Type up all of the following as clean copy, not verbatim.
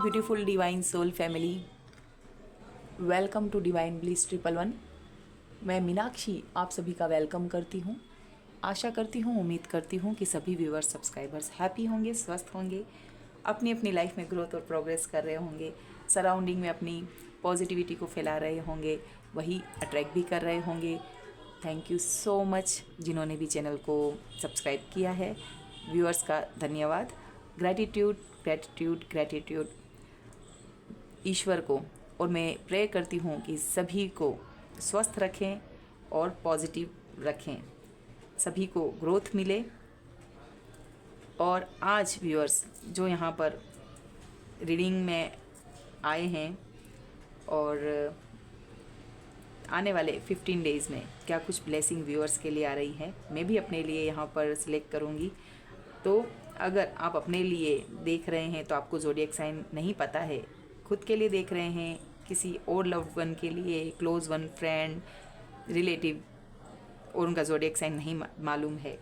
Beautiful divine soul family, welcome to Divine Bliss 111। मैं मीनाक्षी आप सभी का वेलकम करती हूँ। आशा करती हूँ, उम्मीद करती हूँ कि सभी व्यूअर्स सब्सक्राइबर्स हैप्पी होंगे, स्वस्थ होंगे, अपनी अपनी लाइफ में ग्रोथ और प्रोग्रेस कर रहे होंगे, सराउंडिंग में अपनी पॉजिटिविटी को फैला रहे होंगे, वही अट्रैक्ट भी कर रहे होंगे। थैंक यू सो मच जिन्होंने भी चैनल को सब्सक्राइब किया है। व्यूअर्स का धन्यवाद। ग्रैटिट्यूड ग्रैटिट्यूड ग्रैटिट्यूड ईश्वर को। और मैं प्रे करती हूँ कि सभी को स्वस्थ रखें और पॉजिटिव रखें, सभी को ग्रोथ मिले। और आज व्यूअर्स जो यहाँ पर रीडिंग में आए हैं और आने वाले 15 डेज़ में क्या कुछ ब्लेसिंग व्यूअर्स के लिए आ रही है, मैं भी अपने लिए यहाँ पर सिलेक्ट करूँगी। तो अगर आप अपने लिए देख रहे हैं तो आपको ज़ोडिएक साइन नहीं पता है, खुद के लिए देख रहे हैं, किसी और लव्ड वन के लिए, क्लोज वन, फ्रेंड, रिलेटिव, और उनका ज़ोडिएक साइन नहीं मालूम है,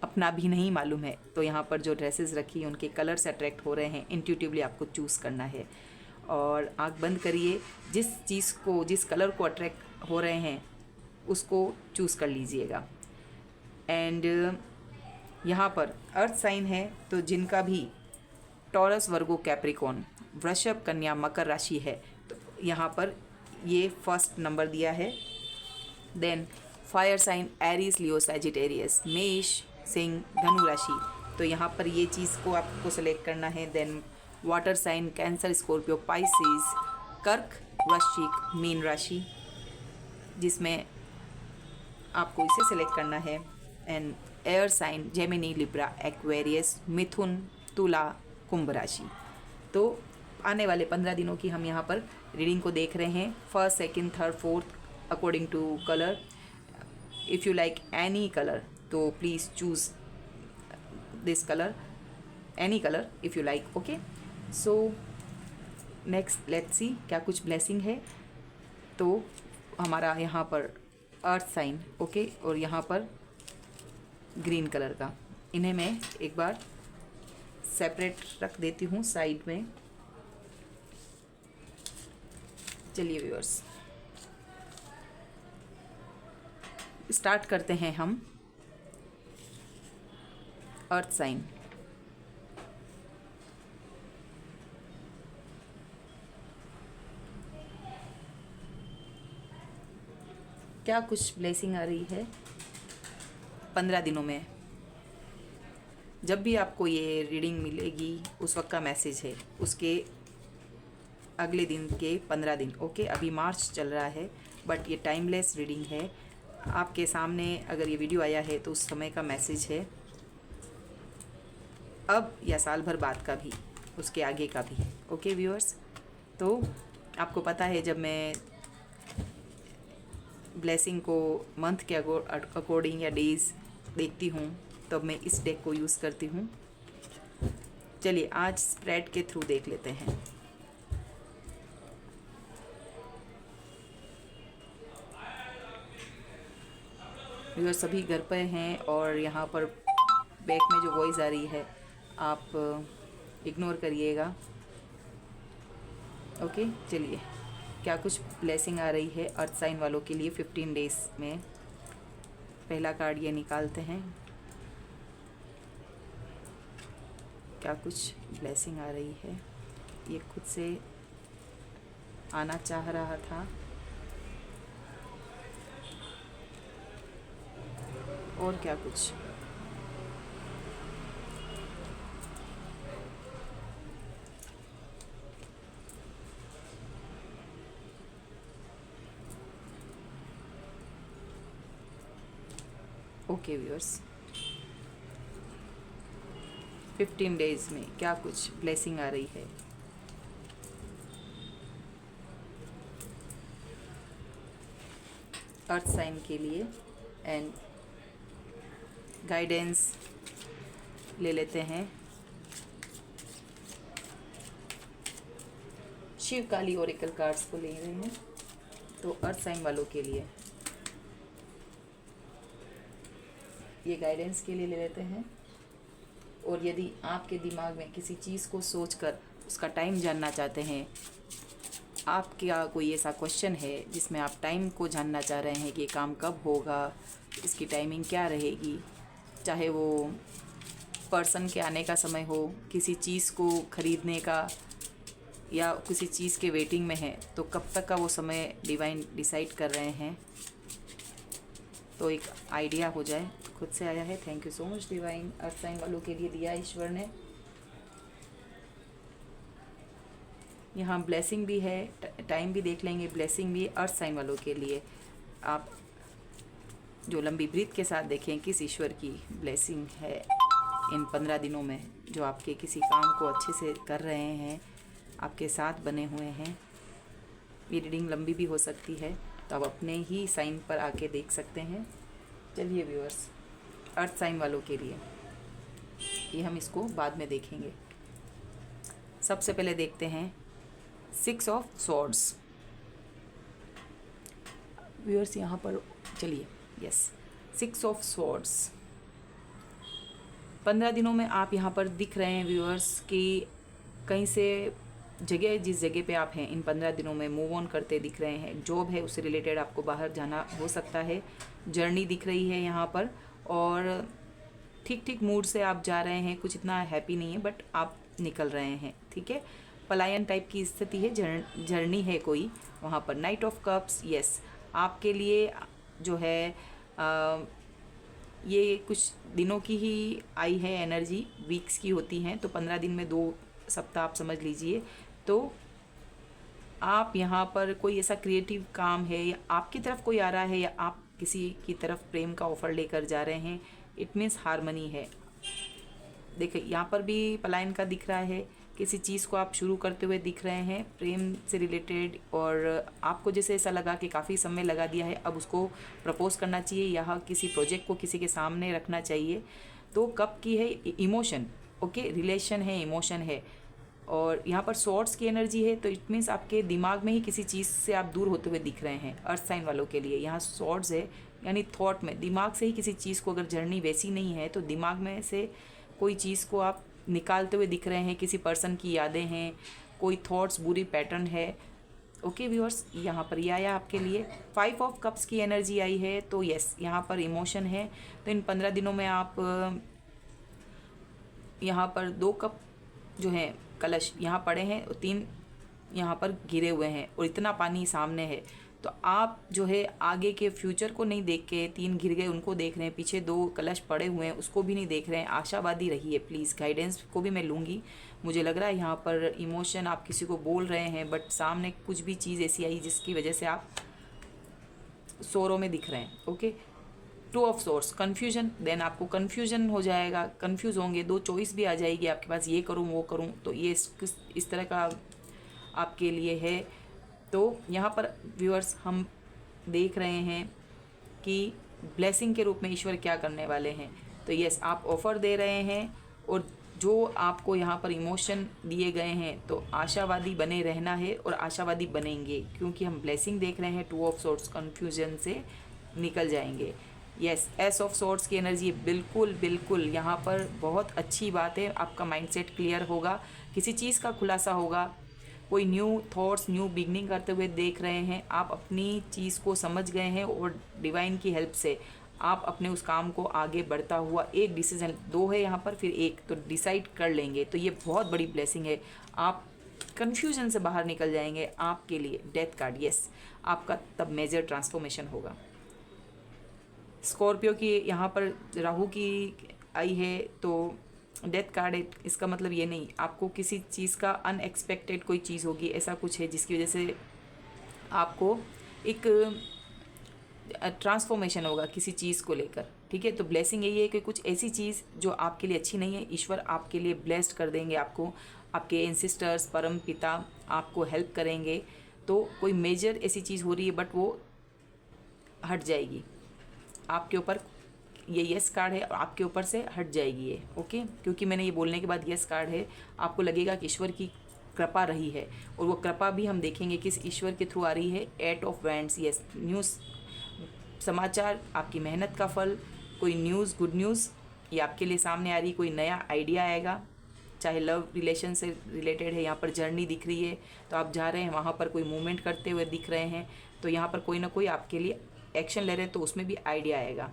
अपना भी नहीं मालूम है, तो यहाँ पर जो ड्रेसेस रखी उनके कलर से अट्रैक्ट हो रहे हैं, इंट्यूटिवली आपको चूज़ करना है। और आँख बंद करिए, जिस चीज़ को, जिस कलर को अट्रैक्ट हो रहे हैं उसको चूज़ कर लीजिएगा। एंड यहाँ पर अर्थ साइन है, तो जिनका भी टॉरस, वर्गो, कैप्रिकॉन, वृषभ, कन्या, मकर राशि है, तो यहाँ पर ये फर्स्ट नंबर दिया है। देन फायर साइन एरीज, लियो, सैजिटेरियस, मेष, सिंह, धनु राशि, तो यहाँ पर ये चीज़ को आपको सेलेक्ट करना है। Then water sign Cancer, Scorpio, Pisces, कर्क, वृश्चिक, मीन राशि, जिसमें आपको इसे सेलेक्ट करना है। And air sign Gemini, Libra, Aquarius, मिथुन, तुला, कुंभ राशि। तो आने वाले 15 दिनों की हम यहाँ पर रीडिंग को देख रहे हैं, first, second, third, fourth, according to colour. If you like any colour तो please choose this colour, any colour if you like. Okay, so next let's see क्या कुछ ब्लेसिंग है। तो हमारा यहाँ पर अर्थ साइन, ओके, और यहाँ पर ग्रीन कलर का, इन्हें मैं एक बार सेपरेट रख देती हूँ साइड में। चलिए व्यूअर्स, स्टार्ट करते हैं हम अर्थ साइन। क्या कुछ ब्लेसिंग आ रही है 15 दिनों में। जब भी आपको ये रीडिंग मिलेगी उस वक्त का मैसेज है, उसके अगले दिन के 15 दिन। ओके, अभी मार्च चल रहा है बट ये टाइमलेस रीडिंग है। आपके सामने अगर ये वीडियो आया है तो उस समय का मैसेज है, अब या साल भर बाद का भी, उसके आगे का भी। ओके व्यूअर्स, तो आपको पता है जब मैं ब्लेसिंग को मंथ के अकॉर्डिंग या डेज देखती हूँ तब मैं इस डेक को यूज़ करती हूँ। चलिए आज स्प्रेड के थ्रू देख लेते हैं। व्यूअर्स सभी घर पर हैं और यहाँ पर बैक में जो वॉइस आ रही है आप इग्नोर करिएगा। ओके, चलिए क्या कुछ ब्लेसिंग आ रही है अर्थ साइन वालों के लिए 15 डेज में। पहला कार्ड ये निकालते हैं, क्या कुछ ब्लेसिंग आ रही है। ये खुद से आना चाह रहा था और क्या कुछ। ओके व्यूअर्स, 15 डेज में क्या कुछ ब्लेसिंग आ रही है। अर्थ साइन के लिए एंड गाइडेंस ले लेते हैं। शिव काली ओरेकल कार्ड्स को ले रहे हैं, तो अर्थ साइन वालों के लिए ये गाइडेंस के लिए ले लेते हैं। और यदि आपके दिमाग में किसी चीज़ को सोचकर उसका टाइम जानना चाहते हैं, आपका कोई ऐसा क्वेश्चन है जिसमें आप टाइम को जानना चाह रहे हैं कि ये काम कब होगा, इसकी टाइमिंग क्या रहेगी, चाहे वो पर्सन के आने का समय हो, किसी चीज़ को ख़रीदने का, या किसी चीज़ के वेटिंग में है, तो कब तक का वो समय डिवाइन डिसाइड कर रहे हैं, तो एक आइडिया हो जाए। खुद से आया है। Thank you so much divine. Earth sign वालों के लिए दिया ईश्वर ने। यहाँ ब्लेसिंग भी है, टाइम भी देख लेंगे, ब्लेसिंग भी अर्थ साइन वालों के लिए। आप जो लंबी ब्रीथ के साथ देखें किस ईश्वर की ब्लेसिंग है इन 15 दिनों में, जो आपके किसी काम को अच्छे से कर रहे हैं, आपके साथ बने हुए हैं। ये रीडिंग लंबी भी हो सकती है, तो आप अपने ही साइन पर आके देख सकते हैं। चलिए व्यूअर्स, अर्थ साइन वालों के लिए ये हम इसको बाद में देखेंगे। सबसे पहले देखते हैं 6 ऑफ स्वॉर्ड्स। व्यूअर्स यहाँ पर चलिए, यस, 6 ऑफ स्वॉर्ड्स। 15 दिनों में आप यहाँ पर दिख रहे हैं व्यूअर्स कि कहीं से जगह, जिस जगह पे आप हैं इन 15 दिनों में मूव ऑन करते दिख रहे हैं। जॉब है उससे रिलेटेड आपको बाहर जाना हो सकता है। जर्नी दिख रही है यहाँ पर, और ठीक ठीक मूड से आप जा रहे हैं। कुछ इतना हैप्पी नहीं है बट आप निकल रहे हैं, ठीक है। पलायन टाइप की स्थिति है, जर्नी है कोई वहाँ पर। नाइट ऑफ कप्स, यस, आपके लिए जो है ये कुछ दिनों की ही आई है एनर्जी, वीक्स की होती हैं, तो 15 दिन में 2 सप्ताह आप समझ लीजिए। तो आप यहाँ पर कोई ऐसा क्रिएटिव काम है, या आपकी तरफ कोई आ रहा है, या आप किसी की तरफ प्रेम का ऑफ़र लेकर जा रहे हैं। इट मीन्स हारमनी है। देखिए यहाँ पर भी पलायन का दिख रहा है। किसी चीज़ को आप शुरू करते हुए दिख रहे हैं प्रेम से रिलेटेड, और आपको जैसे ऐसा लगा कि काफ़ी समय लगा दिया है, अब उसको प्रपोज करना चाहिए, या किसी प्रोजेक्ट को किसी के सामने रखना चाहिए। तो कब की है इमोशन, ओके, रिलेशन है, इमोशन है। और यहाँ पर स्वॉर्ड्स की एनर्जी है, तो इट मीन्स आपके दिमाग में ही किसी चीज़ से आप दूर होते हुए दिख रहे हैं। अर्थ साइन वालों के लिए यहाँ स्वॉर्ड्स है, यानी थॉट में, दिमाग से ही किसी चीज़ को, अगर जर्नी वैसी नहीं है तो दिमाग में से कोई चीज़ को आप निकालते हुए दिख रहे हैं। किसी पर्सन की यादें हैं, कोई थॉट्स, बुरी पैटर्न है। ओके व्यूअर्स, यहाँ पर ये आया आपके लिए। 5 ऑफ कप्स की एनर्जी आई है, तो यस, यहाँ पर इमोशन है। तो इन 15 दिनों में आप यहाँ पर 2 कप जो हैं कलश यहाँ पड़े हैं, और 3 यहाँ पर गिरे हुए हैं, और इतना पानी सामने है। तो आप जो है आगे के फ्यूचर को नहीं देख के, 3 गिर गए उनको देख रहे हैं, पीछे 2 कलश पड़े हुए हैं उसको भी नहीं देख रहे हैं। आशावादी रहिए प्लीज़। गाइडेंस को भी मैं लूँगी। मुझे लग रहा है यहाँ पर इमोशन आप किसी को बोल रहे हैं, बट सामने कुछ भी चीज़ ऐसी आई जिसकी वजह से आप शोरों में दिख रहे हैं। Okay, 2 of swords, confusion, then आपको कन्फ्यूजन हो जाएगा, कन्फ्यूज़ होंगे, 2 चॉइस भी आ जाएगी आपके पास, ये करूँ वो करूँ। तो ये इस तरह का आपके लिए है। तो यहाँ पर व्यूअर्स हम देख रहे हैं कि ब्लेसिंग के रूप में ईश्वर क्या करने वाले हैं। तो यस, आप ऑफ़र दे रहे हैं, और जो आपको यहाँ पर इमोशन दिए गए हैं, तो आशावादी बने रहना है, और आशावादी बनेंगे, क्योंकि हम ब्लेसिंग देख रहे हैं। 2 ऑफ सोर्ट्स, कन्फ्यूजन से निकल जाएंगे। यस, एस ऑफ सोर्ट्स की एनर्जी, बिल्कुल बिल्कुल यहाँ पर बहुत अच्छी बात है। आपका माइंडसेट क्लियर होगा, किसी चीज़ का खुलासा होगा, कोई न्यू थॉट्स, न्यू बिगनिंग करते हुए देख रहे हैं। आप अपनी चीज़ को समझ गए हैं, और डिवाइन की हेल्प से आप अपने उस काम को आगे बढ़ता हुआ, एक डिसीजन, 2 है यहाँ पर, फिर 1, तो डिसाइड कर लेंगे। तो ये बहुत बड़ी ब्लेसिंग है। आप कन्फ्यूजन से बाहर निकल जाएंगे। आपके लिए डेथ कार्ड, यस, आपका तब मेजर ट्रांसफॉर्मेशन होगा। स्कॉर्पियो की यहाँ पर राहु की आई है, तो डेथ कार्ड है। इसका मतलब ये नहीं, आपको किसी चीज़ का अनएक्सपेक्टेड कोई चीज़ होगी, ऐसा कुछ है जिसकी वजह से आपको एक ट्रांसफॉर्मेशन होगा किसी चीज़ को लेकर, ठीक है। तो ब्लेसिंग यही है कि कुछ ऐसी चीज़ जो आपके लिए अच्छी नहीं है, ईश्वर आपके लिए ब्लेस्ड कर देंगे। आपको आपके एंसिस्टर्स, परम पिता आपको हेल्प करेंगे। तो कोई मेजर ऐसी चीज़ हो रही है, बट वो हट जाएगी आपके ऊपर। ये यस कार्ड है, आपके ऊपर से हट जाएगी ये, ओके। क्योंकि मैंने ये बोलने के बाद यस कार्ड है, आपको लगेगा कि ईश्वर की कृपा रही है, और वो कृपा भी हम देखेंगे किस ईश्वर के थ्रू आ रही है। 8 ऑफ वैंड्स, यस, न्यूज़, समाचार, आपकी मेहनत का फल, कोई न्यूज़, गुड न्यूज़ ये आपके लिए सामने आ रही कोई नया आइडिया आएगा, चाहे लव रिलेशन से रिलेटेड है, यहाँ पर जर्नी दिख रही है तो आप जा रहे हैं वहाँ पर, कोई मूवमेंट करते हुए दिख रहे हैं तो यहाँ पर कोई ना कोई आपके लिए एक्शन ले रहे हैं तो उसमें भी आइडिया आएगा।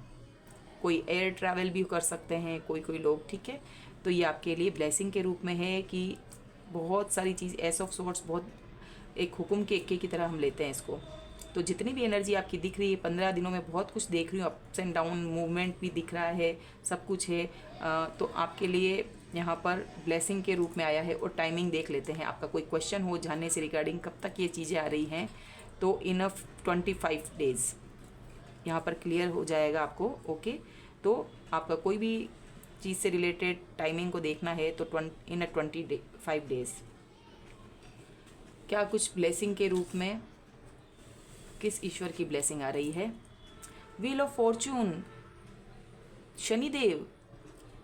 कोई एयर ट्रैवल भी कर सकते हैं कोई लोग, ठीक है। तो ये आपके लिए ब्लेसिंग के रूप में है कि बहुत सारी चीज़ एस ऑफ सोर्ट्स, बहुत एक हुक्म के एक्के की तरह हम लेते हैं इसको। तो जितनी भी एनर्जी आपकी दिख रही है 15 दिनों में बहुत कुछ देख रही हूँ, अप्स एंड डाउन मूवमेंट भी दिख रहा है, सब कुछ है। तो आपके लिए यहाँ पर ब्लेसिंग के रूप में आया है। और टाइमिंग देख लेते हैं, आपका कोई क्वेश्चन हो जानने से रिगार्डिंग कब तक ये चीज़ें आ रही हैं तो इनफ 25 डेज़ यहाँ पर क्लियर हो जाएगा आपको। ओके, तो आपका कोई भी चीज़ से रिलेटेड टाइमिंग को देखना है तो इन 25 डेज़ क्या कुछ ब्लेसिंग के रूप में किस ईश्वर की ब्लेसिंग आ रही है। Wheel of Fortune, Shanidev.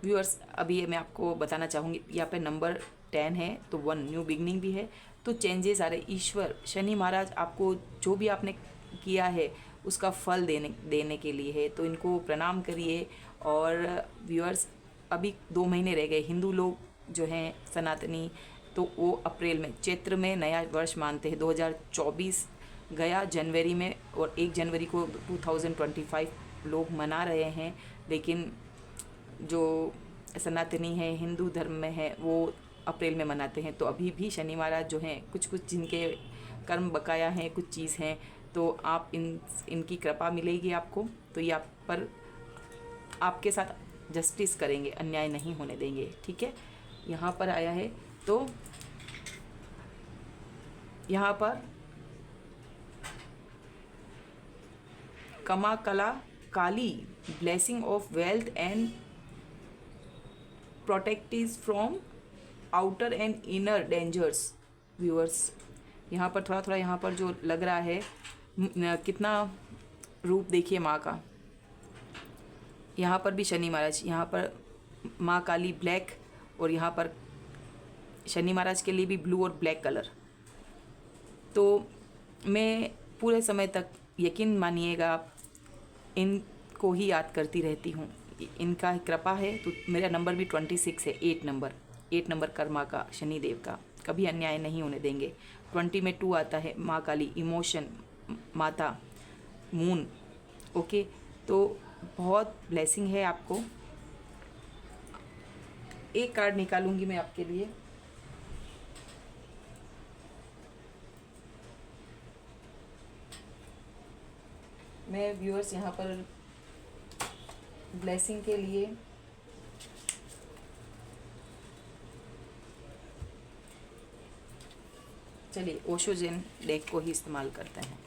Viewers, अभी ये मैं आपको बताना चाहूँगी, यहाँ पे नंबर 10 है तो 1 न्यू बिगनिंग भी है, तो चेंजेस आ रहे। ईश्वर शनि महाराज आपको जो भी आपने किया है उसका फल देने के लिए है, तो इनको प्रणाम करिए। और व्यूअर्स, अभी 2 महीने रह गए। हिंदू लोग जो हैं सनातनी, तो वो अप्रैल में, चैत्र में नया वर्ष मानते हैं। 2024 गया जनवरी में और 1 जनवरी को 2025 लोग मना रहे हैं, लेकिन जो सनातनी है, हिंदू धर्म में है, वो अप्रैल में मनाते हैं। तो अभी भी शनि महाराज जो हैं, कुछ जिनके कर्म बकाया हैं, कुछ चीज़ हैं, तो आप इनकी कृपा मिलेगी आपको। तो ये आप पर आपके साथ जस्टिस करेंगे, अन्याय नहीं होने देंगे, ठीक है। यहाँ पर आया है तो यहाँ पर Kama Kala Kali, blessing of wealth and protective from outer and inner dangers. Viewers, यहाँ पर थोड़ा यहाँ पर जो लग रहा है, कितना रूप देखिए माँ का। यहाँ पर भी शनि महाराज, यहाँ पर माँ काली ब्लैक, और यहाँ पर शनि महाराज के लिए भी ब्लू और ब्लैक कलर। तो मैं पूरे समय तक, यकीन मानिएगा, इनको ही याद करती रहती हूँ, इनका कृपा है। तो मेरा नंबर भी 26 है, 8 नंबर कर्मा का, शनिदेव का, कभी अन्याय नहीं होने देंगे। 20 में 2 आता है, माँ काली, इमोशन, माता, मून। ओके, तो बहुत ब्लेसिंग है आपको। एक कार्ड निकालूंगी मैं आपके लिए। मैं व्यूअर्स यहाँ पर ब्लेसिंग के लिए चलिए ओशो जेन डेक को ही इस्तेमाल करते हैं।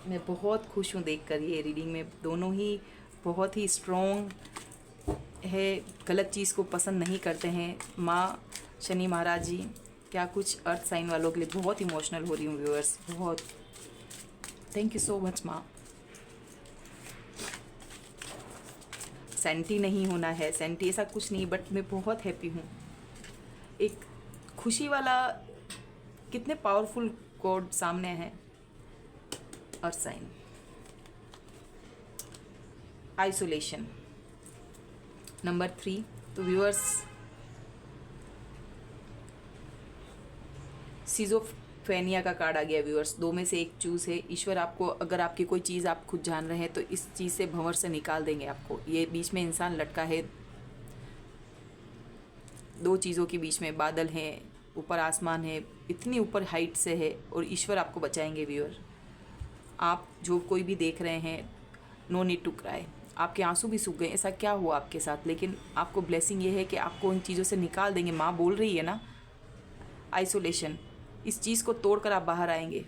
मैं बहुत खुश हूँ देखकर ये रीडिंग में, दोनों ही बहुत ही स्ट्रॉन्ग है, गलत चीज़ को पसंद नहीं करते हैं। माँ शनि महाराज जी, क्या कुछ अर्थ साइन वालों के लिए बहुत इमोशनल हो रही हूँ व्यूअर्स, बहुत। थैंक यू सो मच माँ। सेंटी नहीं होना है, सेंटी ऐसा कुछ नहीं, बट मैं बहुत हैप्पी हूँ। एक खुशी वाला, कितने पावरफुल कोड सामने है। Earth sign, isolation, number 3। तो व्यूअर्स, सिजोफ्रेनिया का कार्ड आ गया व्यूअर्स। 2 में से 1 चूज़ है। ईश्वर आपको, अगर आपकी कोई चीज़ आप खुद जान रहे हैं तो इस चीज़ से, भंवर से निकाल देंगे आपको। ये बीच में इंसान लटका है, 2 चीज़ों के बीच में, बादल हैं, ऊपर आसमान है, इतनी ऊपर हाइट से है, और ईश्वर आपको बचाएंगे व्यूअर। आप जो कोई भी देख रहे हैं, नो नीड टू क्राई। आपके आंसू भी सूख गए, ऐसा क्या हुआ आपके साथ, लेकिन आपको ब्लेसिंग ये है कि आपको इन चीज़ों से निकाल देंगे। माँ बोल रही है ना, आइसोलेशन, इस चीज़ को तोड़कर आप बाहर आएंगे।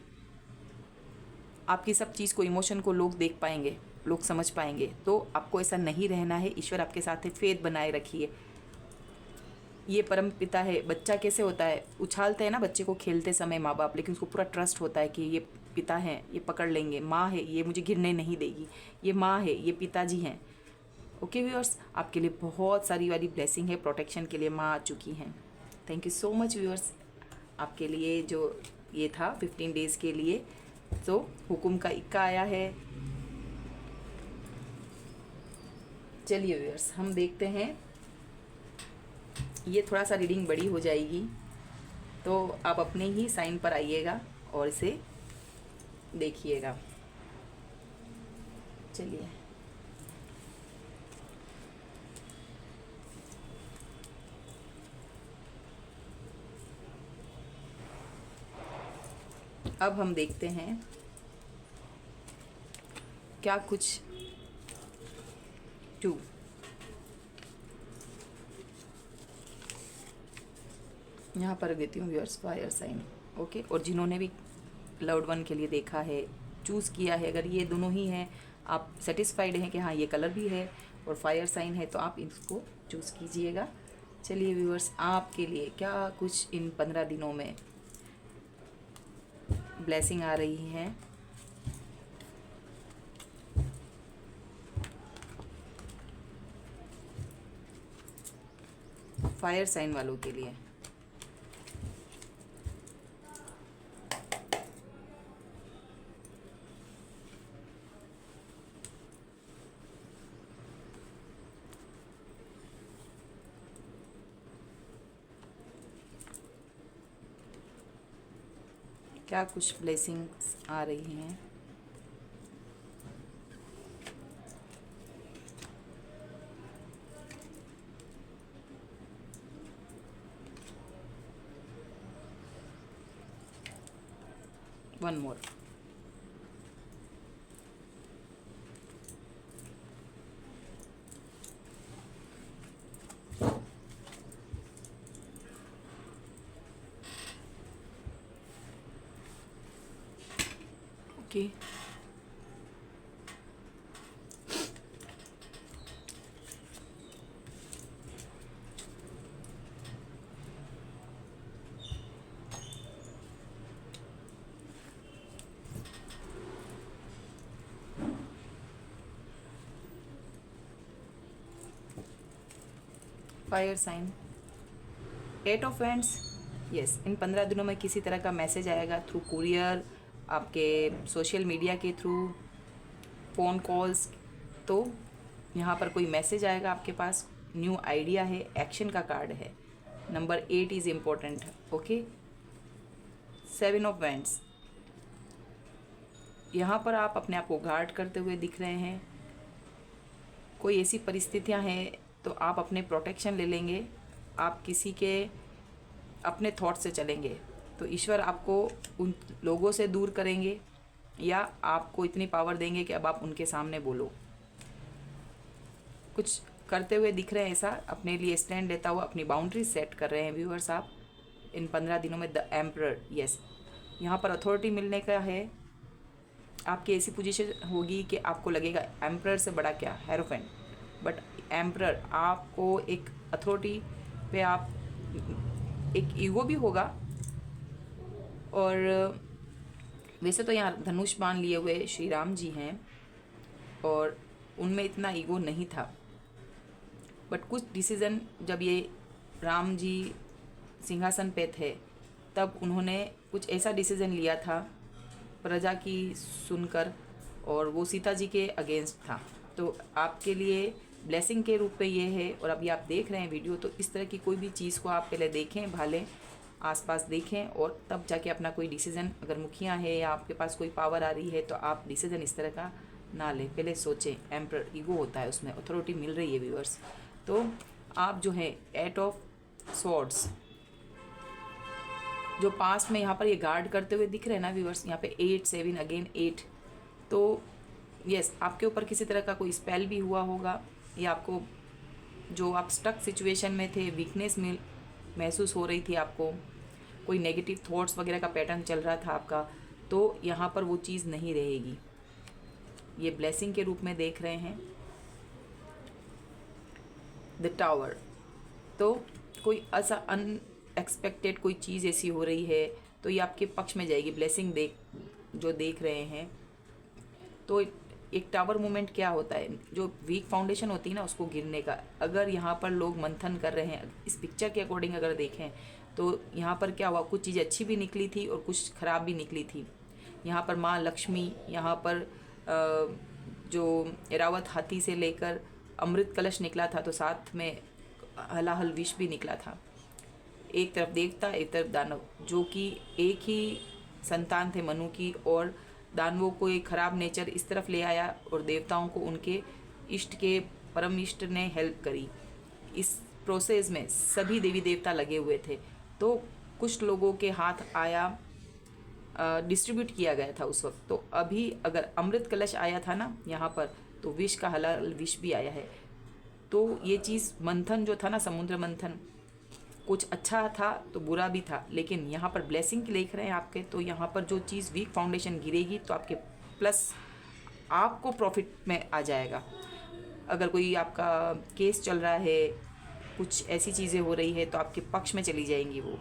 आपकी सब चीज़ को, इमोशन को लोग देख पाएंगे, लोग समझ पाएंगे। तो आपको ऐसा नहीं रहना है, ईश्वर आपके साथ है, फेथ बनाए रखिए। ये परम पिता है। बच्चा कैसे होता है, उछालते हैं ना बच्चे को खेलते समय माँ बाप, लेकिन उसको पूरा ट्रस्ट होता है कि ये पिता हैं, ये पकड़ लेंगे, माँ है, ये मुझे गिरने नहीं देगी, ये माँ है, ये पिताजी हैं। ओके व्यूअर्स, आपके लिए बहुत सारी वाली ब्लेसिंग है, प्रोटेक्शन के लिए माँ आ चुकी हैं। Thank you so much viewers, आपके लिए जो ये था 15 डेज़ के लिए। तो हुकुम का इक्का आया है, चलिए व्यूअर्स, हम देखते हैं। ये थोड़ा सा रीडिंग बड़ी हो जाएगी, तो आप अपने ही साइन पर आइएगा और इसे देखिएगा। चलिए, अब हम देखते हैं क्या कुछ टू यहाँ पर देती हूँ व्यूअर्स, फायर साइन। ओके, और जिन्होंने भी लव्ड वन के लिए देखा है, चूज़ किया है, अगर ये दोनों ही हैं, आप सेटिस्फाइड हैं कि हाँ ये कलर भी है और फायर साइन है, तो आप इसको चूज़ कीजिएगा। चलिए व्यूअर्स, आपके लिए क्या कुछ इन 15 दिनों में ब्लेसिंग आ रही है। फायर साइन वालों के लिए क्या कुछ ब्लेसिंग्स आ रही हैं। One more. Okay, fire sign, 8 of hands. Yes, in 15 दिनों में किसी तरह का मैसेज आएगा थ्रू कुरियर, आपके सोशल मीडिया के थ्रू, फ़ोन कॉल्स। तो यहाँ पर कोई मैसेज आएगा आपके पास, न्यू आइडिया है, एक्शन का कार्ड है। Number 8 is important. Okay, 7 of wands, यहाँ पर आप अपने आप को गार्ड करते हुए दिख रहे हैं। कोई ऐसी परिस्थितियाँ हैं तो आप अपने प्रोटेक्शन ले लेंगे, आप किसी के अपने थॉट से चलेंगे तो ईश्वर आपको उन लोगों से दूर करेंगे या आपको इतनी पावर देंगे कि अब आप उनके सामने बोलो। कुछ करते हुए दिख रहे हैं ऐसा, अपने लिए स्टैंड लेता हुआ अपनी बाउंड्री सेट कर रहे हैं व्यूअर्स आप इन 15 दिनों में। द एम्परर, यस, यहाँ पर अथॉरिटी मिलने का है। आपकी ऐसी पोजीशन होगी कि आपको लगेगा एम्परर से बड़ा क्या, हेरोफेंट, बट एम्परर आपको एक अथॉरिटी पे, आप एक ईगो भी होगा। और वैसे तो यहाँ धनुष बाण लिए हुए श्री राम जी हैं और उनमें इतना ईगो नहीं था, बट कुछ डिसीज़न जब ये राम जी सिंहासन पे थे तब उन्होंने कुछ ऐसा डिसीज़न लिया था प्रजा की सुनकर, और वो सीता जी के अगेंस्ट था। तो आपके लिए ब्लेसिंग के रूप में ये है। और अभी आप देख रहे हैं वीडियो, तो इस तरह की कोई भी चीज़ को आप पहले देखें, भालें, आसपास देखें और तब जाके अपना कोई डिसीज़न, अगर मुखिया है या आपके पास कोई पावर आ रही है तो आप डिसीज़न इस तरह का ना लें, पहले सोचें। एम्परर ईगो होता है, उसमें अथॉरिटी मिल रही है व्यूअर्स। तो आप जो है 8 ऑफ स्वॉर्ड्स जो पास में यहाँ पर ये गार्ड करते हुए दिख रहे हैं ना व्यूअर्स, यहाँ पे 8 7 अगेन 8, तो यस, आपके ऊपर किसी तरह का कोई स्पेल भी हुआ होगा या आपको जो आप स्टक सिचुएशन में थे, वीकनेस में महसूस हो रही थी आपको, कोई नेगेटिव थॉट्स वगैरह का पैटर्न चल रहा था आपका, तो यहाँ पर वो चीज़ नहीं रहेगी। ये ब्लेसिंग के रूप में देख रहे हैं। द टावर, तो कोई ऐसा अनएक्सपेक्टेड कोई चीज़ ऐसी हो रही है तो ये आपके पक्ष में जाएगी। ब्लेसिंग देख रहे हैं तो एक टावर मूवमेंट क्या होता है, जो वीक फाउंडेशन होती है ना उसको गिरने का। अगर यहाँ पर लोग मंथन कर रहे हैं, इस पिक्चर के अकॉर्डिंग अगर देखें तो यहाँ पर क्या हुआ, कुछ चीज़ें अच्छी भी निकली थी और कुछ ख़राब भी निकली थी। यहाँ पर माँ लक्ष्मी, यहाँ पर जो एरावत हाथी से लेकर अमृत कलश निकला था तो साथ में हलाहल विष भी निकला था। एक तरफ देवता एक तरफ दानव, जो कि एक ही संतान थे मनु की, और दानवों को एक खराब नेचर इस तरफ ले आया और देवताओं को उनके इष्ट के परम इष्ट ने हेल्प करी। इस प्रोसेस में सभी देवी देवता लगे हुए थे। तो कुछ लोगों के हाथ आया, डिस्ट्रीब्यूट किया गया था उस वक्त। तो अभी अगर अमृत कलश आया था ना यहाँ पर, तो विष का हलाल विष भी आया है। तो ये चीज़ मंथन जो था ना, समुद्र मंथन, कुछ अच्छा था तो बुरा भी था, लेकिन यहाँ पर ब्लेसिंग लिख रहे हैं आपके। तो यहाँ पर जो चीज़ वीक फाउंडेशन गिरेगी तो आपके प्लस आपको प्रॉफिट में आ जाएगा। अगर कोई आपका केस चल रहा है, कुछ ऐसी चीज़ें हो रही है, तो आपके पक्ष में चली जाएंगी वो।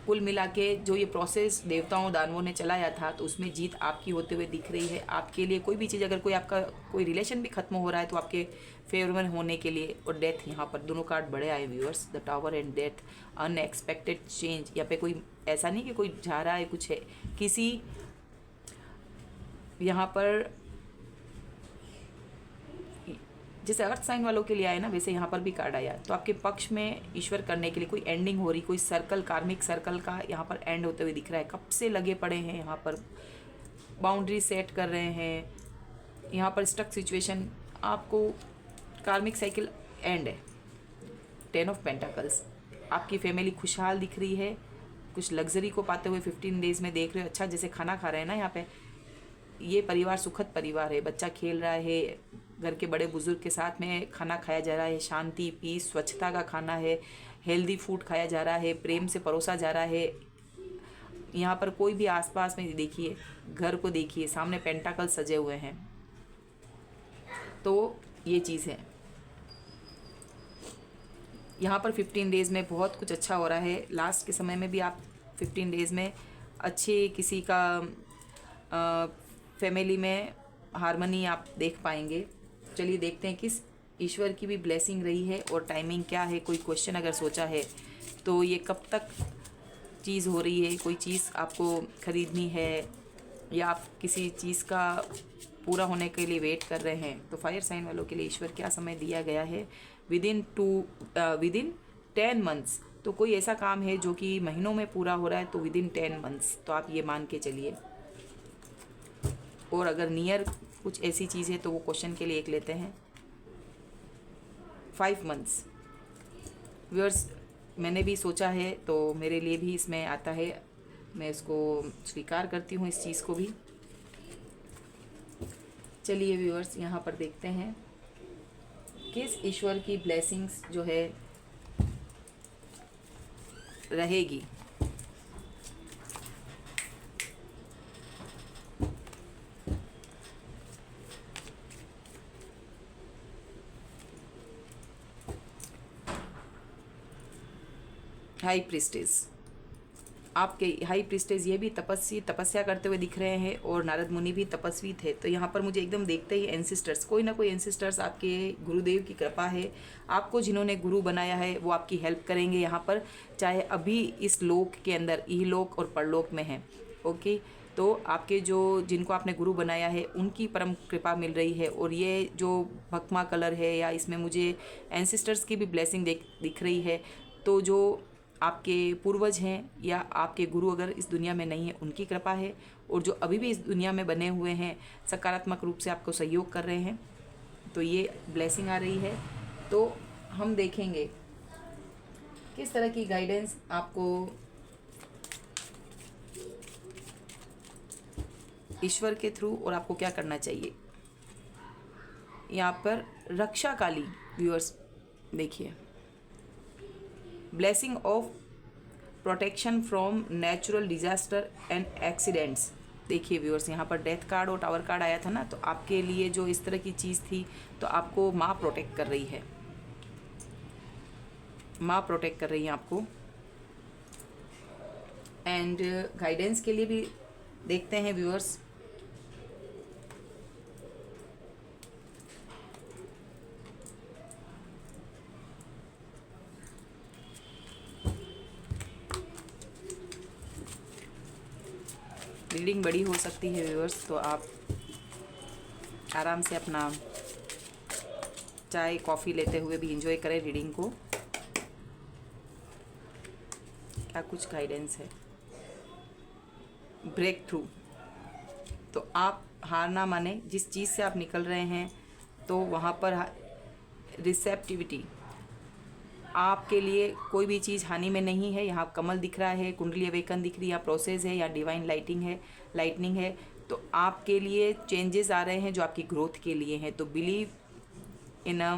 कुल मिला के जो ये प्रोसेस देवताओं दानवों ने चलाया था, तो उसमें जीत आपकी होते हुए दिख रही है। आपके लिए कोई भी चीज़, अगर कोई आपका कोई रिलेशन भी खत्म हो रहा है तो आपके फेवर में होने के लिए। और डेथ, यहाँ पर दोनों कार्ड बड़े आए viewers, the tower and death, unexpected change. यहाँ पे कोई ऐसा नहीं कि कोई जा रहा है, कुछ है किसी यहाँ पर, जैसे अर्थ साइन वालों के लिए आया ना, वैसे यहाँ पर भी कार्ड आया। तो आपके पक्ष में ईश्वर करने के लिए कोई एंडिंग हो रही, कोई सर्कल, कार्मिक सर्कल का यहाँ पर एंड होते हुए दिख रहा है। कब से लगे पड़े हैं यहाँ पर, बाउंड्री सेट कर रहे हैं, यहाँ पर स्टक सिचुएशन, आपको कार्मिक साइकिल एंड है। 10 ऑफ पेंटाकल्स, आपकी फैमिली खुशहाल दिख रही है, कुछ लग्जरी को पाते हुए 15 डेज में देख रहे हो। अच्छा, जैसे खाना खा रहे हैं ना यहाँ पे, ये परिवार सुखद परिवार है, बच्चा खेल रहा है, घर के बड़े बुजुर्ग के साथ में खाना खाया जा रहा है, शांति, पीस, स्वच्छता का खाना है, हेल्दी फूड खाया जा रहा है, प्रेम से परोसा जा रहा है। यहाँ पर कोई भी आसपास में देखिए, घर को देखिए, सामने पेंटाकल सजे हुए हैं। तो ये चीज़ है यहाँ पर 15 डेज़ में बहुत कुछ अच्छा हो रहा है। लास्ट के समय में भी आप 15 डेज़ में अच्छे किसी का फैमिली में हार्मनी आप देख पाएंगे। चलिए देखते हैं किस ईश्वर की भी ब्लेसिंग रही है और टाइमिंग क्या है। कोई क्वेश्चन अगर सोचा है तो ये कब तक चीज़ हो रही है, कोई चीज़ आपको ख़रीदनी है या आप किसी चीज़ का पूरा होने के लिए वेट कर रहे हैं, तो फायर साइन वालों के लिए ईश्वर क्या समय दिया गया है। विदिन 10 मंथ्स, तो कोई ऐसा काम है जो कि महीनों में पूरा हो रहा है, तो विदिन 10 मंथ्स, तो आप ये मान के चलिए। और अगर नियर कुछ ऐसी चीज़ है तो वो क्वेश्चन के लिए एक लेते हैं 5 मंथ्स। व्यूअर्स, मैंने भी सोचा है तो मेरे लिए भी इसमें आता है, मैं इसको स्वीकार करती हूँ इस चीज़ को भी। चलिए व्यूअर्स, यहाँ पर देखते हैं किस ईश्वर की ब्लेसिंग्स जो है रहेगी। हाई प्रिस्टेस, आपके हाई प्रिस्टेस ये भी तपस्या करते हुए दिख रहे हैं और नारद मुनि भी तपस्वी थे। तो यहाँ पर मुझे एकदम देखते ही एंसिस्टर्स, कोई ना कोई एंसिस्टर्स, आपके गुरुदेव की कृपा है, आपको जिन्होंने गुरु बनाया है वो आपकी हेल्प करेंगे यहाँ पर, चाहे अभी इस लोक के अंदर, इहलोक और परलोक में है। ओके, तो आपके जो जिनको आपने गुरु बनाया है उनकी परम कृपा मिल रही है। और ये जो भकमा कलर है या इसमें मुझे एंसिस्टर्स की भी ब्लेसिंग दिख रही है। तो जो आपके पूर्वज हैं या आपके गुरु अगर इस दुनिया में नहीं है, उनकी कृपा है। और जो अभी भी इस दुनिया में बने हुए हैं, सकारात्मक रूप से आपको सहयोग कर रहे हैं, तो ये ब्लेसिंग आ रही है। तो हम देखेंगे किस तरह की गाइडेंस आपको ईश्वर के थ्रू और आपको क्या करना चाहिए। यहाँ पर रक्षा काली व्यूअर्स देखिए, blessing of protection from natural disaster and accidents. देखिए व्यूअर्स, यहाँ पर डेथ कार्ड और टावर कार्ड आया था ना, तो आपके लिए जो इस तरह की चीज़ थी, तो आपको माँ प्रोटेक्ट कर रही है, माँ प्रोटेक्ट कर रही है आपको। एंड गाइडेंस के लिए भी देखते हैं व्यूअर्स, रीडिंग बड़ी हो सकती है व्यूअर्स, तो आप आराम से अपना चाय कॉफ़ी लेते हुए भी इंजॉय करें रीडिंग को। क्या कुछ गाइडेंस है। ब्रेक थ्रू, तो आप हार ना माने, जिस चीज़ से आप निकल रहे हैं तो वहाँ पर रिसेप्टिविटी, आपके लिए कोई भी चीज़ हानि में नहीं है। यहाँ कमल दिख रहा है, कुंडली अवेकन दिख रही है, या प्रोसेस है, या डिवाइन लाइटनिंग है। तो आपके लिए चेंजेस आ रहे हैं जो आपकी ग्रोथ के लिए हैं। तो believe in a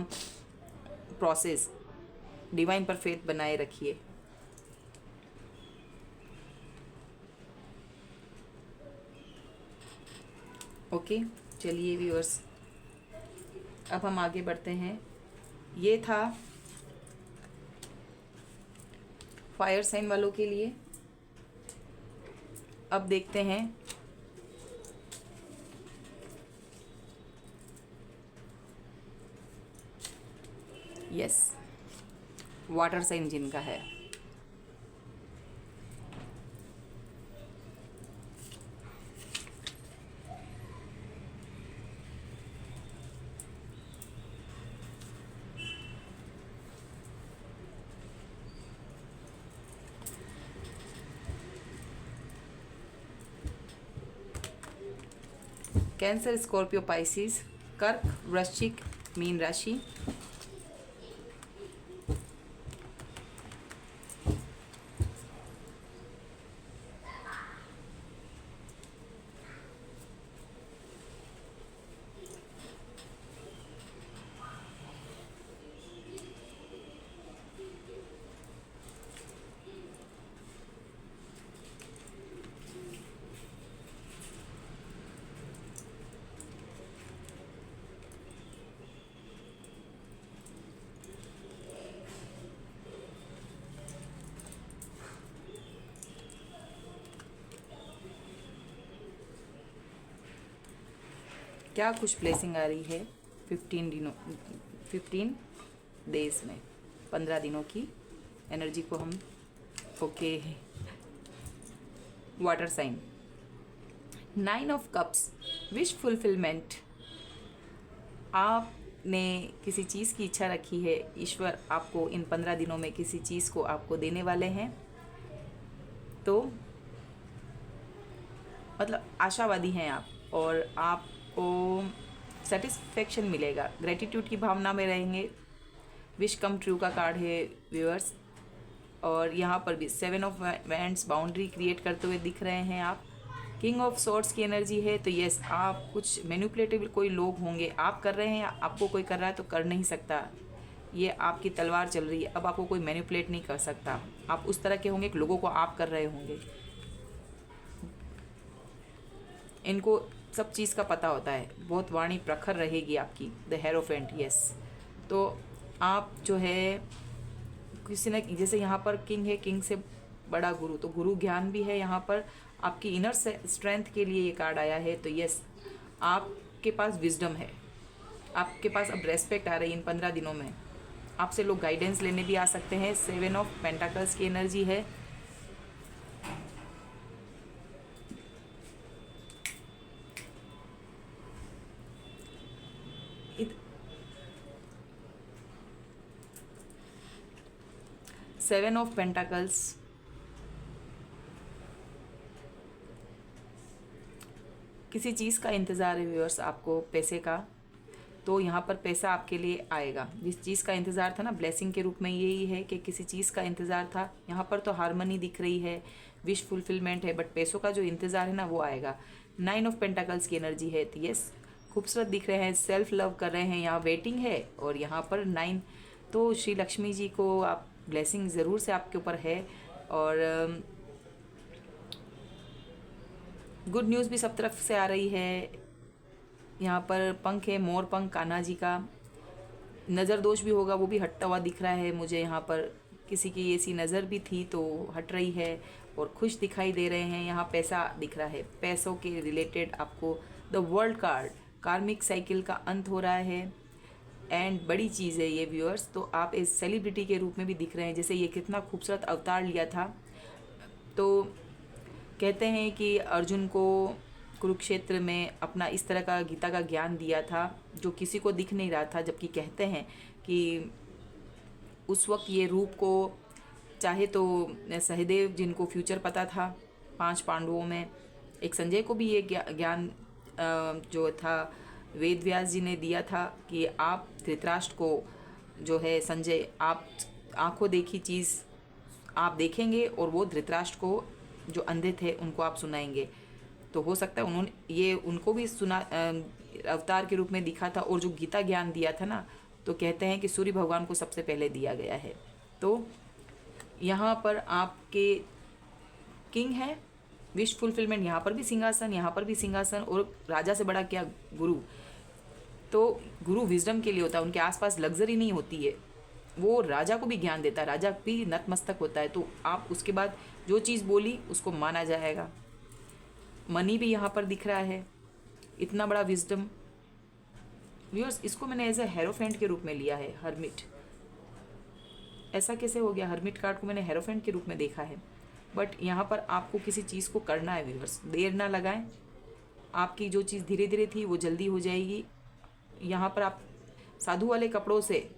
process, divine पर फेथ बनाए रखिए। ओके, चलिए व्यूअर्स, अब हम आगे बढ़ते हैं। ये था फायर साइन वालों के लिए। अब देखते हैं यस, वाटर साइन जिनका है। कैंसर, स्कॉर्पियो, पाइसिस, कर्क, वृश्चिक, मीन राशि। क्या कुछ ब्लेसिंग आ रही है 15 डेज में, 15 दिनों की एनर्जी को हम। Okay, water sign, 9 of cups, wish fulfilment. आपने किसी चीज़ की इच्छा रखी है, ईश्वर आपको इन 15 दिनों में किसी चीज़ को आपको देने वाले हैं। तो मतलब आशावादी हैं आप, और आपको सेटिस्फेक्शन मिलेगा, ग्रेटिट्यूड की भावना में रहेंगे। विश कम ट्रू का कार्ड है व्यूअर्स। और यहाँ पर भी 7 ऑफ वैंड्स, बाउंड्री क्रिएट करते हुए दिख रहे हैं आप। किंग ऑफ सॉर्ड्स की एनर्जी है। तो यस, आप कुछ मैनिपुलेटिव कोई लोग होंगे, आप कर रहे हैं या आपको कोई कर रहा है तो कर नहीं सकता। ये आपकी तलवार चल रही है, अब आपको कोई मैनिपुलेट नहीं कर सकता। आप उस तरह के होंगे कि लोगों को आप कर रहे होंगे। इनको सब चीज़ का पता होता है, बहुत वाणी प्रखर रहेगी आपकी। The hierophant, yes. तो आप जो है किसी न, जैसे यहाँ पर किंग है, किंग से बड़ा गुरु, तो गुरु ज्ञान भी है यहाँ पर। आपकी इनर स्ट्रेंथ के लिए ये कार्ड आया है। तो यस, आपके पास विजडम है, आपके पास अब रेस्पेक्ट आ रही है इन 15 दिनों में। आपसे लोग गाइडेंस लेने भी आ सकते हैं। 7 ऑफ पेंटाकल्स की एनर्जी है। सेवन ऑफ पेंटाकल्स, किसी चीज़ का इंतज़ार है व्यूअर्स आपको, पैसे का। तो यहाँ पर पैसा आपके लिए आएगा। जिस चीज़ का इंतज़ार था ना, ब्लेसिंग के रूप में यही है कि किसी चीज़ का इंतज़ार था। यहाँ पर तो हारमनी दिख रही है, विश फुलफिलमेंट है, बट पैसों का जो इंतज़ार है ना वो आएगा। 9 ऑफ पेंटाकल्स की एनर्जी है। तो यस, खूबसूरत दिख रहे हैं, सेल्फ लव कर रहे हैं, यहाँ वेटिंग है। और यहाँ पर 9, तो श्री लक्ष्मी जी को आप ब्लेसिंग ज़रूर से आपके ऊपर है। और गुड न्यूज़ भी सब तरफ से आ रही है। यहाँ पर पंख है, मोर पंख कान्हा जी का। नज़र दोष भी होगा, वो भी हटता हुआ दिख रहा है मुझे। यहाँ पर किसी की ऐसी नज़र भी थी तो हट रही है, और खुश दिखाई दे रहे हैं। यहाँ पैसा दिख रहा है, पैसों के रिलेटेड आपको द वर्ल्ड कार्ड, कार्मिक साइकिल का अंत हो रहा है। एंड बड़ी चीज़ है ये व्यूअर्स, तो आप इस सेलिब्रिटी के रूप में भी दिख रहे हैं। जैसे ये कितना खूबसूरत अवतार लिया था। तो कहते हैं कि अर्जुन को कुरुक्षेत्र में अपना इस तरह का गीता का ज्ञान दिया था जो किसी को दिख नहीं रहा था, जबकि कहते हैं कि उस वक्त ये रूप को चाहे तो सहदेव जिनको फ्यूचर पता था 5 पांडवों में, एक संजय को भी ये ज्ञान जो था वेद व्यास जी ने दिया था कि आप धृतराष्ट्र को जो है संजय आप आंखों देखी चीज़ आप देखेंगे और वो धृतराष्ट्र को जो अंधे थे उनको आप सुनाएंगे। तो हो सकता है उन्होंने ये उनको भी सुना अवतार के रूप में दिखा था। और जो गीता ज्ञान दिया था ना, तो कहते हैं कि सूर्य भगवान को सबसे पहले दिया गया है। तो यहाँ पर आपके किंग है, विश फुलफिलमेंट, यहाँ पर भी सिंहासन, यहाँ पर भी सिंहासन, और राजा से बड़ा क्या गुरु। तो गुरु विजडम के लिए होता है, उनके आसपास लग्जरी नहीं होती है, वो राजा को भी ज्ञान देता है, राजा भी नतमस्तक होता है। तो आप उसके बाद जो चीज़ बोली उसको माना जाएगा। मनी भी यहाँ पर दिख रहा है, इतना बड़ा विजडम। व्यूअर्स, इसको मैंने एज ए हेरोफेंट के रूप में लिया है, हर्मिट। ऐसा कैसे हो गया? हर्मिट कार्ड को मैंने हेरोफेंट के रूप में देखा है, बट यहाँ पर आपको किसी चीज़ को करना है व्यूअर्स, देर ना लगाएं। आपकी जो चीज़ धीरे धीरे थी वो जल्दी हो जाएगी। यहाँ पर आप साधु वाले कपड़ों से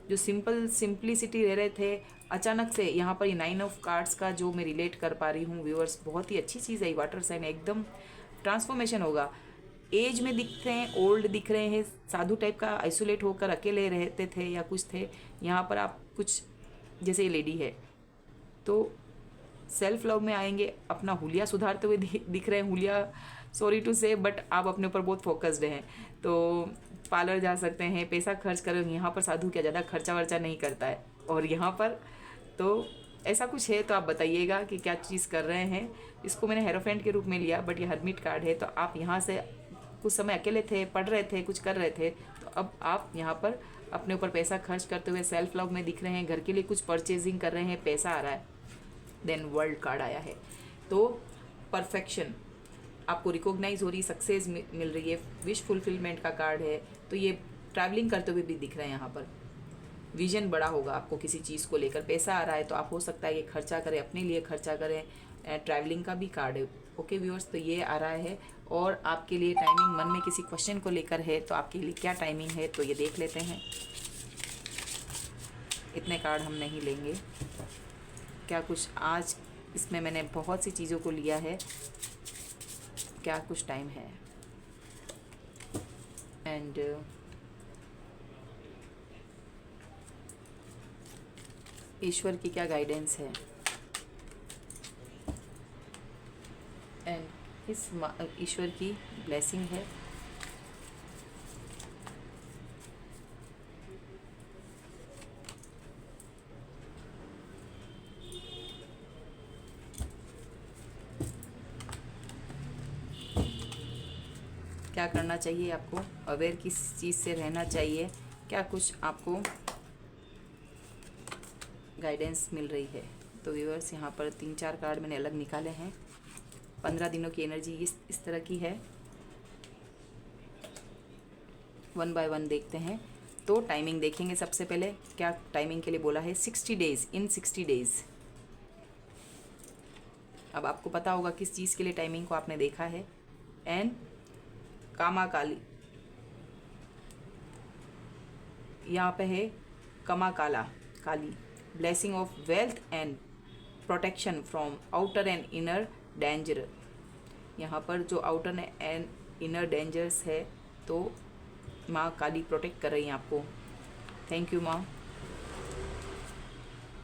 जो सिंप्लिसिटी रह रहे थे, अचानक से यहाँ पर ये 9 ऑफ कार्ड्स का जो मैं रिलेट कर पा रही हूँ व्यूअर्स, बहुत ही अच्छी चीज़ है। वाटर साइन एकदम ट्रांसफॉर्मेशन होगा। एज में दिख रहे हैं, ओल्ड दिख रहे हैं, साधु टाइप का आइसोलेट होकर अकेले रहते थे या कुछ थे, यहाँ पर आप कुछ जैसे ये लेडी है तो सेल्फ लव में आएंगे, अपना हुलिया सुधारते हुए दिख रहे हैं। हुलिया सॉरी टू से, बट आप अपने ऊपर बहुत फोकस्ड हैं। तो पार्लर जा सकते हैं, पैसा खर्च करें। यहाँ पर साधु क्या ज़्यादा खर्चा वर्चा नहीं करता है। और यहाँ पर तो ऐसा कुछ है, तो आप बताइएगा कि क्या चीज़ कर रहे हैं। इसको मैंने हेरोफेंट के रूप में लिया, बट ये हर्मिट कार्ड है। तो आप यहाँ से कुछ समय अकेले थे, पढ़ रहे थे, कुछ कर रहे थे, तो अब आप यहाँ पर अपने ऊपर पैसा खर्च करते हुए सेल्फ लव में दिख रहे हैं, घर के लिए कुछ परचेजिंग कर रहे हैं, पैसा आ रहा है। देन वर्ल्ड कार्ड आया है, तो परफेक्शन आपको रिकॉग्नाइज हो रही, सक्सेस मिल रही है। विश फुलफिलमेंट का कार्ड है, तो ये ट्रैवलिंग करते हुए भी दिख रहे हैं। यहाँ पर विजन बड़ा होगा आपको किसी चीज़ को लेकर, पैसा आ रहा है तो आप हो सकता है ये खर्चा करें, अपने लिए खर्चा करें। ट्रैवलिंग का भी कार्ड है। ओके व्यूअर्स, तो ये आ रहा है। और आपके लिए टाइमिंग, मन में किसी क्वेश्चन को लेकर है तो आपके लिए क्या टाइमिंग है, तो ये देख लेते हैं। इतने कार्ड हम नहीं लेंगे, क्या कुछ आज इसमें मैंने बहुत सी चीज़ों को लिया है, क्या कुछ टाइम है। एंड ईश्वर की क्या गाइडेंस है, एंड इस ईश्वर की ब्लेसिंग है। क्या करना चाहिए आपको, अवेयर किस चीज़ से रहना चाहिए, क्या कुछ आपको गाइडेंस मिल रही है। तो व्यूअर्स, यहाँ पर 3-4 कार्ड मैंने अलग निकाले हैं। 15 दिनों की एनर्जी इस तरह की है। 1 बाय 1 देखते हैं। तो टाइमिंग देखेंगे सबसे पहले, क्या टाइमिंग के लिए बोला है, 60 डेज, इन 60 डेज। अब आपको पता होगा किस चीज़ के लिए टाइमिंग को आपने देखा है। एंड कामा काली, यहाँ पे है Kama Kala Kali, blessing of wealth and protection from outer and inner danger. यहाँ पर जो आउटर एंड इनर डेंजर्स है, तो माँ काली प्रोटेक्ट कर रही हैं आपको। थैंक यू माँ।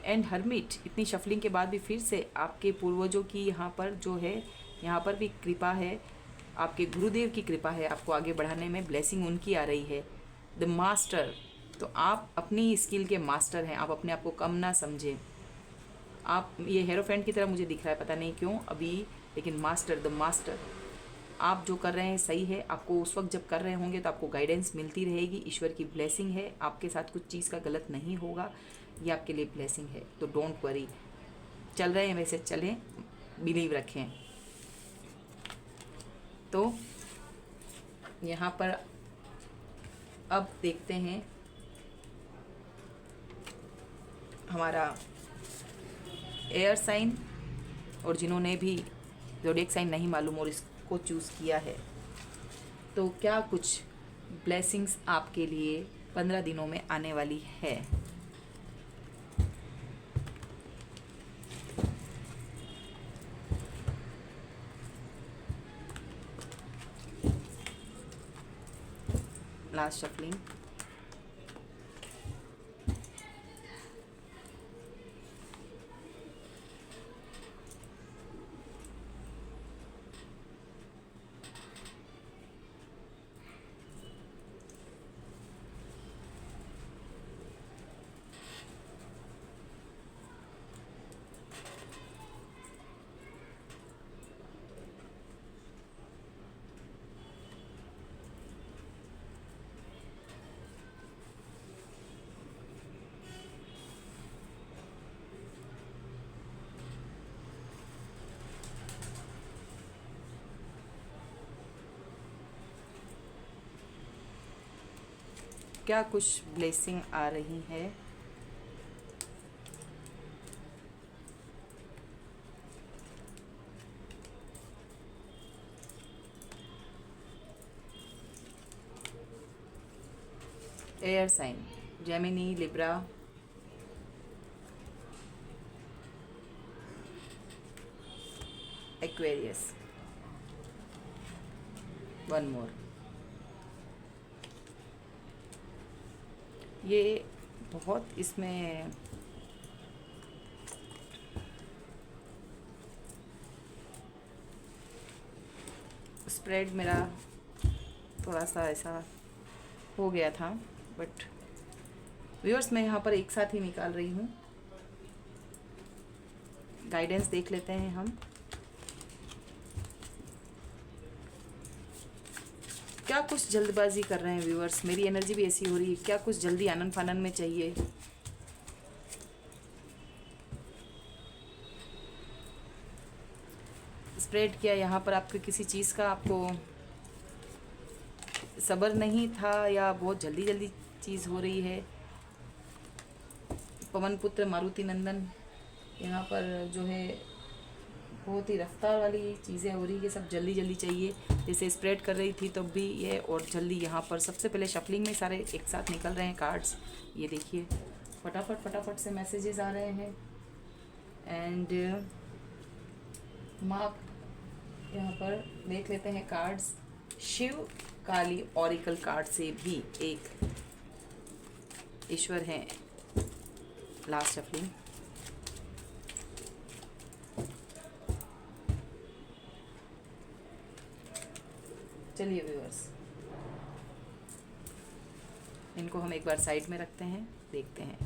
एंड हर्मिट, इतनी शफलिंग के बाद भी फिर से आपके पूर्वजों की यहाँ पर जो है, यहाँ पर भी कृपा है, आपके गुरुदेव की कृपा है आपको आगे बढ़ाने में, ब्लेसिंग उनकी आ रही है। द मास्टर, तो आप अपनी स्किल के मास्टर हैं, आप अपने आप को कम ना समझें। आप ये हेरोफेंट की तरह मुझे दिख रहा है, पता नहीं क्यों अभी, लेकिन मास्टर, द मास्टर, आप जो कर रहे हैं सही है। आपको उस वक्त जब कर रहे होंगे तो आपको गाइडेंस मिलती रहेगी, ईश्वर की ब्लेसिंग है, आपके साथ कुछ चीज़ का गलत नहीं होगा, ये आपके लिए ब्लेसिंग है। तो डोंट वरी, चल रहे हैं वैसे चलें, बिलीव रखें। तो यहाँ पर अब देखते हैं हमारा एयर साइन, और जिन्होंने भी ज़ोडिएक साइन नहीं मालूम और इस को चूज़ किया है। तो क्या कुछ ब्लेसिंग्स आपके लिए 15 दिनों में आने वाली है। Last shuffling. क्या कुछ ब्लेसिंग आ रही है। Air sign, Gemini, Libra, Aquarius. One more. ये बहुत इसमें स्प्रेड मेरा थोड़ा सा ऐसा हो गया था, बट व्यूअर्स मैं यहाँ पर एक साथ ही निकाल रही हूँ। गाइडेंस देख लेते हैं हम। क्या कुछ जल्दबाजी कर रहे हैं व्यूअर्स, मेरी एनर्जी भी ऐसी हो रही है। क्या कुछ जल्दी आनन फानन में चाहिए। स्प्रेड किया यहाँ पर आपको किसी चीज़ का, आपको सब्र नहीं था या बहुत जल्दी जल्दी चीज़ हो रही है। पवन पुत्र मारुति नंदन यहाँ पर जो है बहुत ही रफ्तार वाली चीज़ें हो रही है, सब जल्दी जल्दी चाहिए। जैसे स्प्रेड कर रही थी तब भी ये, और जल्दी यहाँ पर सबसे पहले शफलिंग में सारे एक साथ निकल रहे हैं कार्ड्स। ये देखिए फटाफट फटाफट से मैसेजेस आ रहे हैं। एंड माँ यहाँ पर देख लेते हैं कार्ड्स। शिव काली ऑरिकल कार्ड से भी एक ईश्वर हैं। Last shuffling. चलिए व्यूअर्स, इनको हम एक बार साइड में रखते हैं, देखते हैं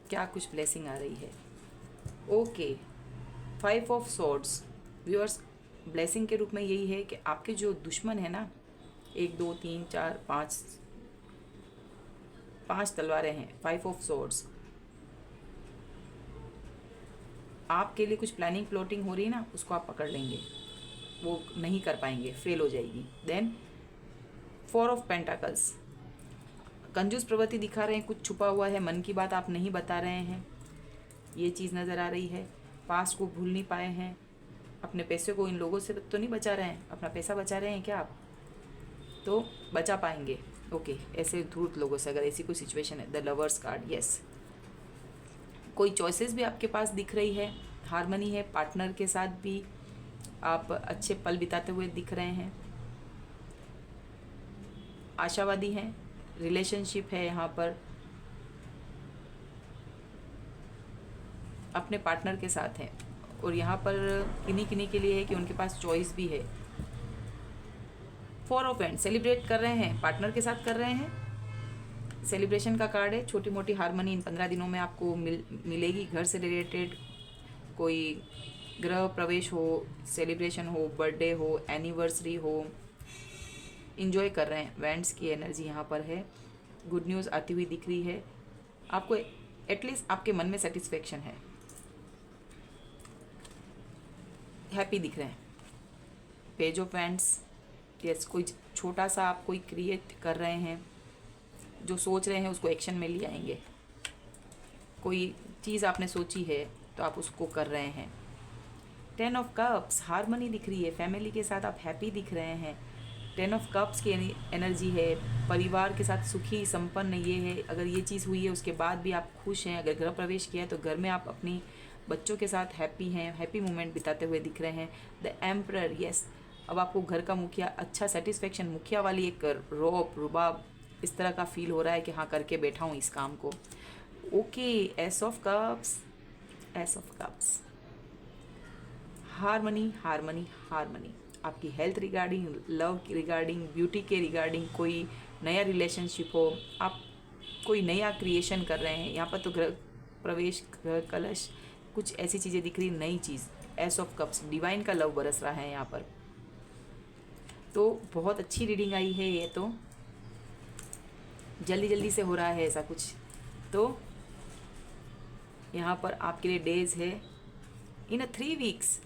क्या कुछ ब्लेसिंग आ रही है। Okay, 5 of swords. Viewers, blessing के रूप में यही है कि आपके जो दुश्मन है ना, 1 2 3 4 5 तलवारें हैं। 5 ऑफ सॉर्ड्स आपके लिए कुछ प्लानिंग प्लॉटिंग हो रही है ना, उसको आप पकड़ लेंगे, वो नहीं कर पाएंगे, फेल हो जाएगी। देन 4 ऑफ पेंटाकल्स, कंजूस प्रवृत्ति दिखा रहे हैं, कुछ छुपा हुआ है, मन की बात आप नहीं बता रहे हैं, ये चीज़ नज़र आ रही है। पास्ट को भूल नहीं पाए हैं, अपने पैसे को इन लोगों से तो नहीं बचा रहे हैं, अपना पैसा बचा रहे हैं क्या आप, तो बचा पाएंगे। ओके, ऐसे धूर्त लोगों से अगर ऐसी कोई सिचुएशन है। द लवर्स कार्ड, यस, कोई चॉइसेस भी आपके पास दिख रही है, हार्मनी है, पार्टनर के साथ भी आप अच्छे पल बिताते हुए दिख रहे हैं, आशावादी हैं, रिलेशनशिप है यहाँ पर अपने पार्टनर के साथ हैं, और यहाँ पर किन्हीं किन्हीं के लिए है कि उनके पास चॉइस भी है। 4 ऑफ हैंड्स, सेलिब्रेट कर रहे हैं, पार्टनर के साथ कर रहे हैं, सेलिब्रेशन का कार्ड है। छोटी मोटी हार्मनी इन 15 दिनों में आपको मिलेगी। घर से रिलेटेड कोई गृह प्रवेश हो, सेलिब्रेशन हो, बर्थडे हो, एनिवर्सरी हो, इंजॉय कर रहे हैं। वेंट्स की एनर्जी यहाँ पर है, गुड न्यूज़ आती हुई दिख रही है आपको, एटलीस्ट आपके मन में सेटिस्फेक्शन है, हैप्पी दिख रहे हैं। पेज ऑफ वेंट्स, यस, कोई छोटा सा आप कोई क्रिएट कर रहे हैं, जो सोच रहे हैं उसको एक्शन में ले आएंगे। कोई चीज़ आपने सोची है तो आप उसको कर रहे हैं। 10 ऑफ कप्स, हारमनी दिख रही है, फैमिली के साथ आप हैप्पी दिख रहे हैं। 10 ऑफ कप्स की एनर्जी है, परिवार के साथ सुखी संपन्न ये है। अगर ये चीज़ हुई है उसके बाद भी आप खुश हैं। अगर गृह प्रवेश किया है तो घर में आप अपनी बच्चों के साथ हैप्पी हैं, हैप्पी मोमेंट बिताते हुए दिख रहे हैं। द एम्परर, यस, अब आपको घर का मुखिया अच्छा सेटिस्फेक्शन, मुखिया वाली एक रुबाब इस तरह का फील हो रहा है कि हाँ करके बैठा हूँ इस काम को। Okay, ace of cups, ace of cups, harmony harmony harmony. आपकी health regarding, love regarding, beauty के रिगार्डिंग कोई नया रिलेशनशिप हो, आप कोई नया क्रिएशन कर रहे हैं। यहाँ पर तो गृह प्रवेश, गृह कलश, कुछ ऐसी चीज़ें दिख रही, नई चीज़। एस ऑफ कप्स, डिवाइन का लव बरस रहा है यहाँ पर। तो बहुत अच्छी रीडिंग आई है ये, तो जल्दी जल्दी से हो रहा है ऐसा कुछ। तो यहाँ पर आपके लिए डेज है इन 3 वीक्स।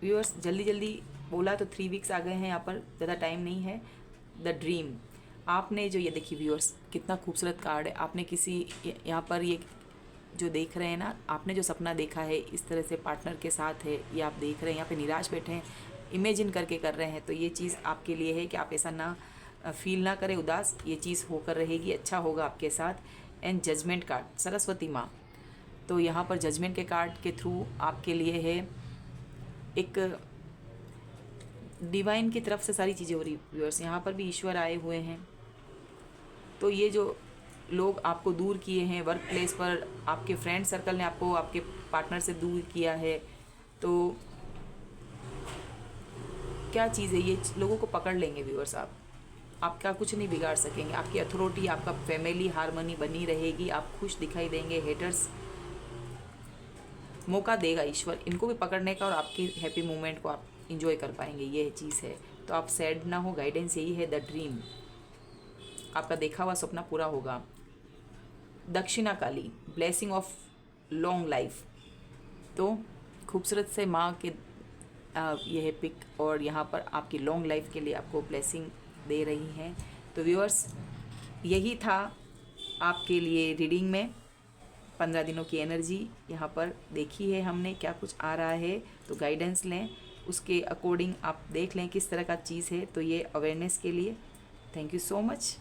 व्यूअर्स जल्दी जल्दी बोला तो 3 वीक्स आ गए हैं, यहाँ पर ज़्यादा टाइम नहीं है। द ड्रीम, आपने जो ये देखिए व्यूअर्स कितना खूबसूरत कार्ड है। आपने किसी, यहाँ पर ये जो देख रहे हैं ना, आपने जो सपना देखा है इस तरह से पार्टनर के साथ है, ये आप देख रहे हैं, यहाँ पे निराश बैठे हैं, इमेजिन करके कर रहे हैं। तो ये चीज़ आपके लिए है कि आप ऐसा ना फील ना करें उदास, ये चीज़ होकर रहेगी, अच्छा होगा आपके साथ। एंड जजमेंट कार्ड, सरस्वती माँ, तो यहाँ पर जजमेंट के कार्ड के थ्रू आपके लिए है एक डिवाइन की तरफ से सारी चीज़ें हो रही व्यूअर्स। यहाँ पर भी ईश्वर आए हुए हैं। तो ये जो लोग आपको दूर किए हैं वर्क प्लेस पर, आपके फ्रेंड सर्कल ने आपको आपके पार्टनर से दूर किया है, तो क्या चीज़ है, ये लोगों को पकड़ लेंगे व्यूअर्स। आप आपका कुछ नहीं बिगाड़ सकेंगे। आपकी अथॉरिटी, आपका फैमिली हारमनी बनी रहेगी, आप खुश दिखाई देंगे। हेटर्स मौका देगा ईश्वर इनको भी पकड़ने का, और आपकी हैप्पी मोमेंट को आप इंजॉय कर पाएंगे, ये चीज़ है। तो आप सैड ना हो, गाइडेंस यही है। द ड्रीम, आपका देखा हुआ सपना पूरा होगा। दक्षिणा काली, ब्लेसिंग ऑफ लॉन्ग लाइफ, तो खूबसूरत से माँ के यह है पिक, और यहाँ पर आपकी लॉन्ग लाइफ के लिए आपको ब्लेसिंग दे रही हैं। तो व्यूअर्स यही था आपके लिए रीडिंग में 15 दिनों की एनर्जी यहाँ पर देखी है हमने, क्या कुछ आ रहा है। तो गाइडेंस लें, उसके अकॉर्डिंग आप देख लें किस तरह का चीज़ है। तो ये अवेयरनेस के लिए थैंक यू सो मच।